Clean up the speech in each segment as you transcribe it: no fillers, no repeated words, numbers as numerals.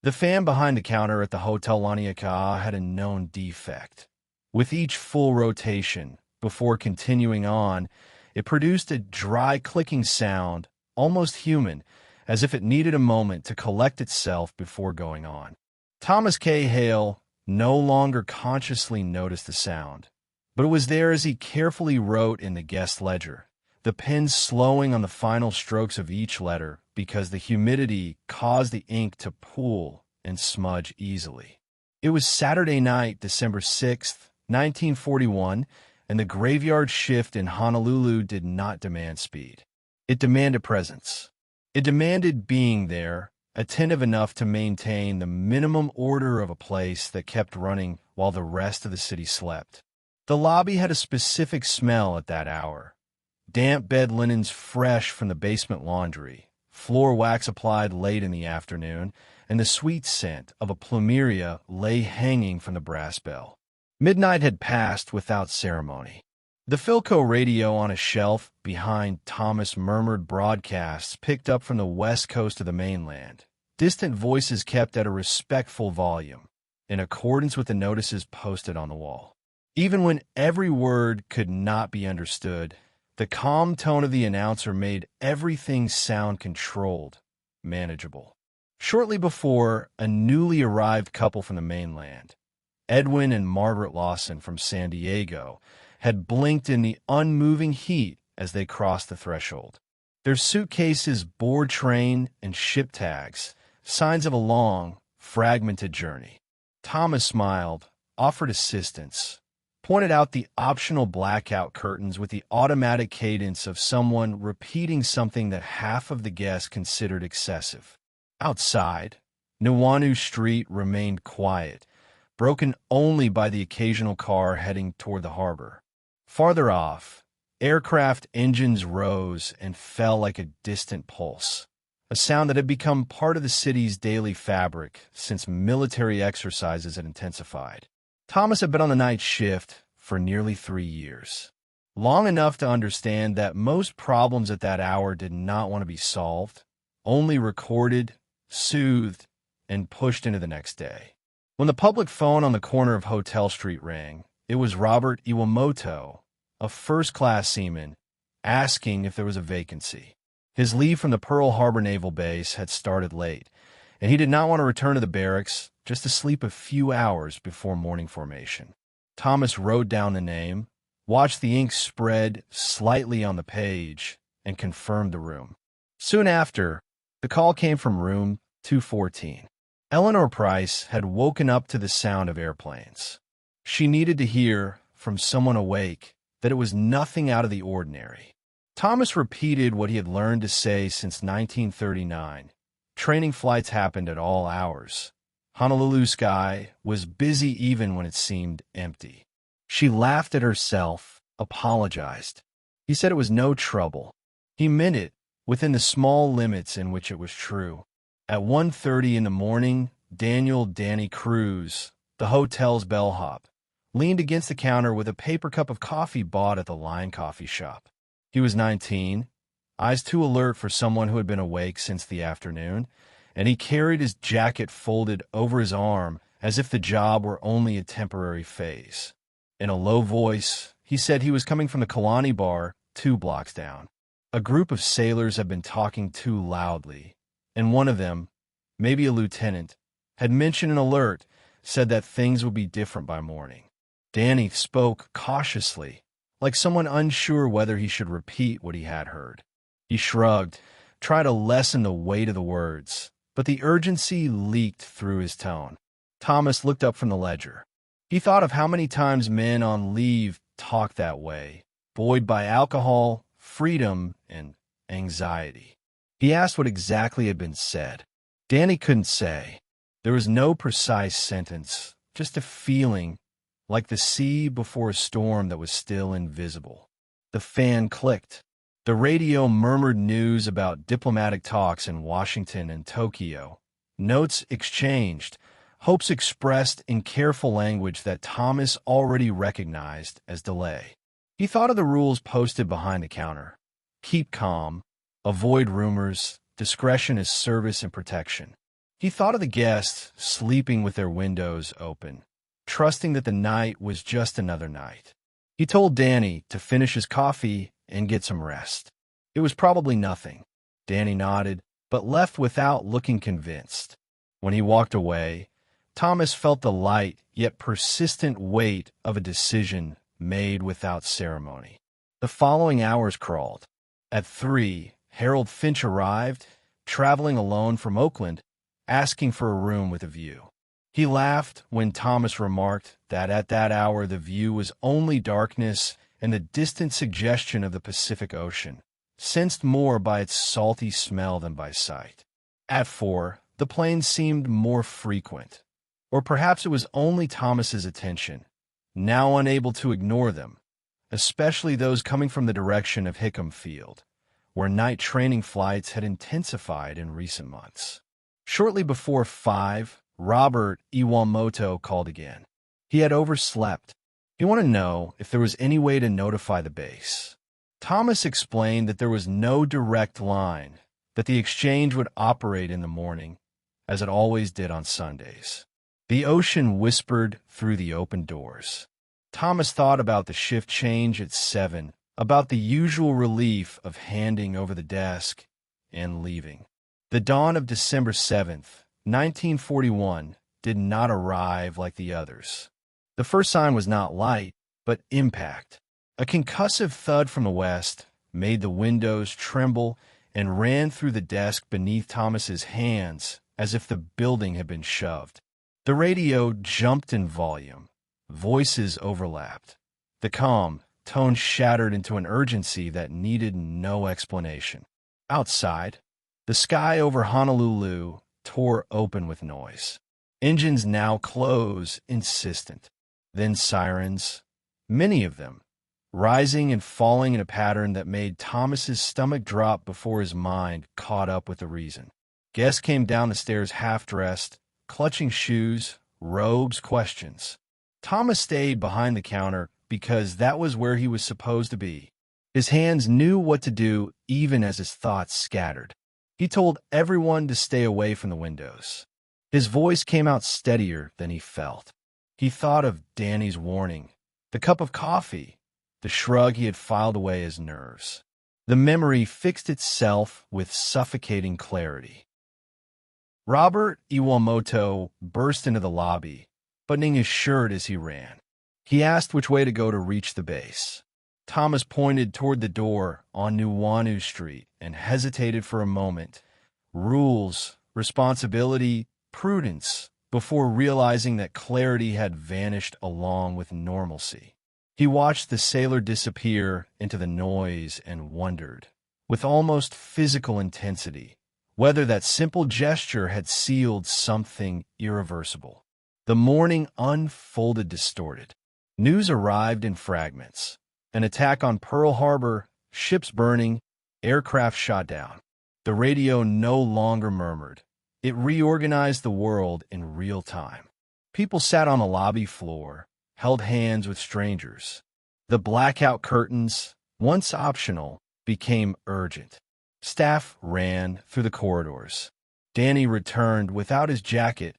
The fan behind the counter at the Hotel Laniakea had a known defect. With each full rotation, before continuing on, it produced a dry clicking sound, almost human, as if it needed a moment to collect itself before going on. Thomas K. Hale no longer consciously noticed the sound, but it was there as he carefully wrote in the guest ledger, the pen slowing on the final strokes of each letter because the humidity caused the ink to pool and smudge easily. It was Saturday night, December 6th, 1941, and the graveyard shift in Honolulu did not demand speed. It demanded presence. It demanded being there, attentive enough to maintain the minimum order of a place that kept running while the rest of the city slept. The lobby had a specific smell at that hour. Damp bed linens fresh from the basement laundry, floor wax applied late in the afternoon, and the sweet scent of a plumeria lay hanging from the brass bell. Midnight had passed without ceremony. The Philco radio on a shelf behind Thomas murmured broadcasts picked up from the west coast of the mainland, distant voices kept at a respectful volume, in accordance with the notices posted on the wall. Even when every word could not be understood, the calm tone of the announcer made everything sound controlled, manageable. Shortly before, a newly arrived couple from the mainland, Edwin and Margaret Lawson from San Diego, had blinked in the unmoving heat as they crossed the threshold. Their suitcases bore train and ship tags, signs of a long, fragmented journey. Thomas smiled, offered assistance, pointed out the optional blackout curtains with the automatic cadence of someone repeating something that half of the guests considered excessive. Outside, Nuuanu Street remained quiet, broken only by the occasional car heading toward the harbor. Farther off, aircraft engines rose and fell like a distant pulse, a sound that had become part of the city's daily fabric since military exercises had intensified. Thomas had been on the night shift for nearly 3 years, long enough to understand that most problems at that hour did not want to be solved, only recorded, soothed, and pushed into the next day. When the public phone on the corner of Hotel Street rang, it was Robert Iwamoto, a first-class seaman, asking if there was a vacancy. His leave from the Pearl Harbor Naval Base had started late, and he did not want to return to the barracks just to sleep a few hours before morning formation. Thomas wrote down the name, watched the ink spread slightly on the page, and confirmed the room. Soon after, the call came from room 214. Eleanor Price had woken up to the sound of airplanes. She needed to hear, from someone awake, that it was nothing out of the ordinary. Thomas repeated what he had learned to say since 1939. Training flights happened at all hours. Honolulu sky was busy even when it seemed empty. She laughed at herself, apologized. He said it was no trouble. He meant it, within the small limits in which it was true. At 1:30 in the morning, Danny Cruz, the hotel's bellhop, leaned against the counter with a paper cup of coffee bought at the Lion Coffee Shop. He was 19, eyes too alert for someone who had been awake since the afternoon, and he carried his jacket folded over his arm as if the job were only a temporary phase. In a low voice, he said he was coming from the Kalani Bar 2 blocks down. A group of sailors had been talking too loudly, and one of them, maybe a lieutenant, had mentioned an alert, said that things would be different by morning. Danny spoke cautiously, like someone unsure whether he should repeat what he had heard. He shrugged, tried to lessen the weight of the words, but the urgency leaked through his tone. Thomas looked up from the ledger. He thought of how many times men on leave talked that way, buoyed by alcohol, freedom, and anxiety. He asked what exactly had been said. Danny couldn't say. There was no precise sentence, just a feeling, like the sea before a storm that was still invisible. The fan clicked. The radio murmured news about diplomatic talks in Washington and Tokyo. Notes exchanged, hopes expressed in careful language that Thomas already recognized as delay. He thought of the rules posted behind the counter. Keep calm. Avoid rumors. Discretion is service and protection. He thought of the guests sleeping with their windows open, trusting that the night was just another night. He told Danny to finish his coffee and get some rest. It was probably nothing. Danny nodded, but left without looking convinced. When he walked away, Thomas felt the light yet persistent weight of a decision made without ceremony. The following hours crawled. At 3, Harold Finch arrived, traveling alone from Oakland, asking for a room with a view. He laughed when Thomas remarked that at that hour the view was only darkness and the distant suggestion of the Pacific Ocean, sensed more by its salty smell than by sight. At 4, the planes seemed more frequent. Or perhaps it was only Thomas's attention, now unable to ignore them, especially those coming from the direction of Hickam Field, where night training flights had intensified in recent months. Shortly before 5, Robert Iwamoto called again. He had overslept. He wanted to know if there was any way to notify the base. Thomas explained that there was no direct line, that the exchange would operate in the morning, as it always did on Sundays. The ocean whispered through the open doors. Thomas thought about the shift change at 7, about the usual relief of handing over the desk and leaving. The dawn of December 7th, 1941, did not arrive like the others. The first sign was not light, but impact. A concussive thud from the west made the windows tremble and ran through the desk beneath Thomas's hands as if the building had been shoved. The radio jumped in volume. Voices overlapped. The calm tone shattered into an urgency that needed no explanation. Outside, the sky over Honolulu tore open with noise. Engines now close, insistent. Then sirens, many of them, rising and falling in a pattern that made Thomas's stomach drop before his mind caught up with the reason. Guests came down the stairs half-dressed, clutching shoes, robes, questions. Thomas stayed behind the counter because that was where he was supposed to be. His hands knew what to do even as his thoughts scattered. He told everyone to stay away from the windows. His voice came out steadier than he felt. He thought of Danny's warning, the cup of coffee, the shrug he had filed away his nerves. The memory fixed itself with suffocating clarity. Robert Iwamoto burst into the lobby, buttoning his shirt as he ran. He asked which way to go to reach the base. Thomas pointed toward the door on Nuuanu Street and hesitated for a moment. Rules, responsibility, prudence, before realizing that clarity had vanished along with normalcy. He watched the sailor disappear into the noise and wondered, with almost physical intensity, whether that simple gesture had sealed something irreversible. The morning unfolded distorted. News arrived in fragments. An attack on Pearl Harbor, ships burning, aircraft shot down. The radio no longer murmured. It reorganized the world in real time. People sat on the lobby floor, held hands with strangers. The blackout curtains, once optional, became urgent. Staff ran through the corridors. Danny returned without his jacket,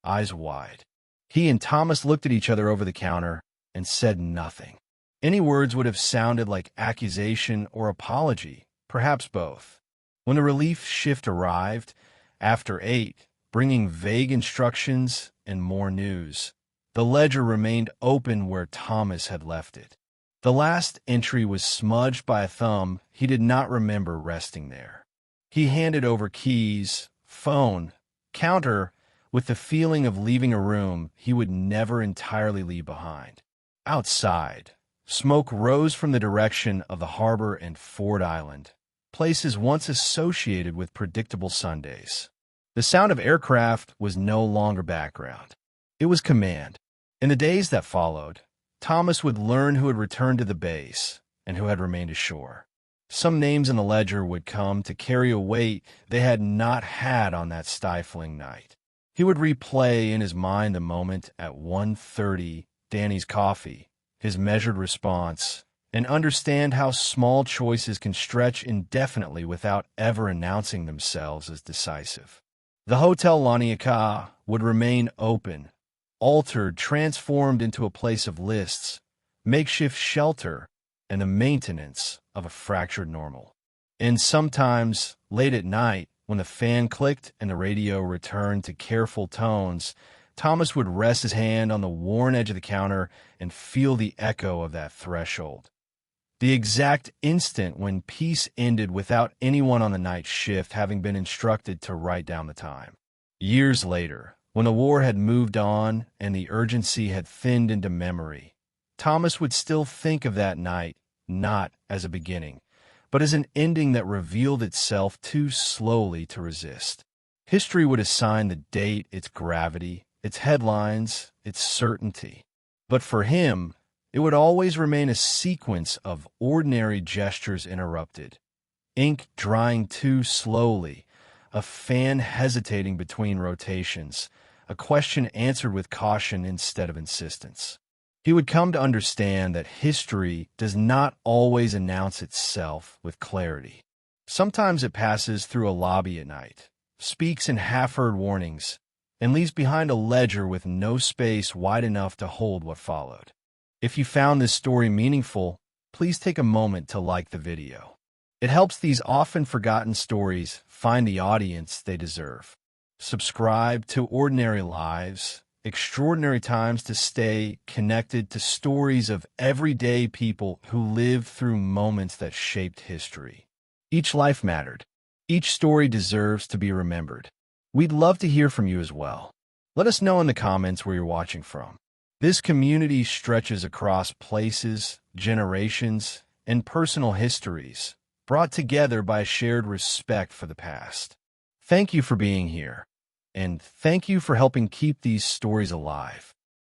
eyes wide. He and Thomas looked at each other over the counter and said nothing. Any words would have sounded like accusation or apology, perhaps both. When the relief shift arrived, after 8, bringing vague instructions and more news, the ledger remained open where Thomas had left it. The last entry was smudged by a thumb he did not remember resting there. He handed over keys, phone, counter, with the feeling of leaving a room he would never entirely leave behind. Outside, smoke rose from the direction of the harbor and Ford Island, places once associated with predictable Sundays. The sound of aircraft was no longer background. It was command. In the days that followed, Thomas would learn who had returned to the base and who had remained ashore. Some names in the ledger would come to carry a weight they had not had on that stifling night. He would replay in his mind the moment at 1:30, Danny's coffee, his measured response, and understand how small choices can stretch indefinitely without ever announcing themselves as decisive. The Hotel Laniakea would remain open, altered, transformed into a place of lists, makeshift shelter, and the maintenance of a fractured normal. And sometimes, late at night, when the fan clicked and the radio returned to careful tones, Thomas would rest his hand on the worn edge of the counter and feel the echo of that threshold. The exact instant when peace ended without anyone on the night shift having been instructed to write down the time. Years later, when the war had moved on and the urgency had thinned into memory, Thomas would still think of that night not as a beginning, but as an ending that revealed itself too slowly to resist. History would assign the date its gravity, its headlines, its certainty. But for him, it would always remain a sequence of ordinary gestures interrupted, ink drying too slowly, a fan hesitating between rotations, a question answered with caution instead of insistence. He would come to understand that history does not always announce itself with clarity. Sometimes it passes through a lobby at night, speaks in half-heard warnings, and leaves behind a ledger with no space wide enough to hold what followed. If you found this story meaningful, please take a moment to like the video. It helps these often forgotten stories find the audience they deserve. Subscribe to Ordinary Lives, Extraordinary Times to stay connected to stories of everyday people who lived through moments that shaped history. Each life mattered. Each story deserves to be remembered. We'd love to hear from you as well. Let us know in the comments where you're watching from. This community stretches across places, generations, and personal histories, brought together by a shared respect for the past. Thank you for being here, and thank you for helping keep these stories alive.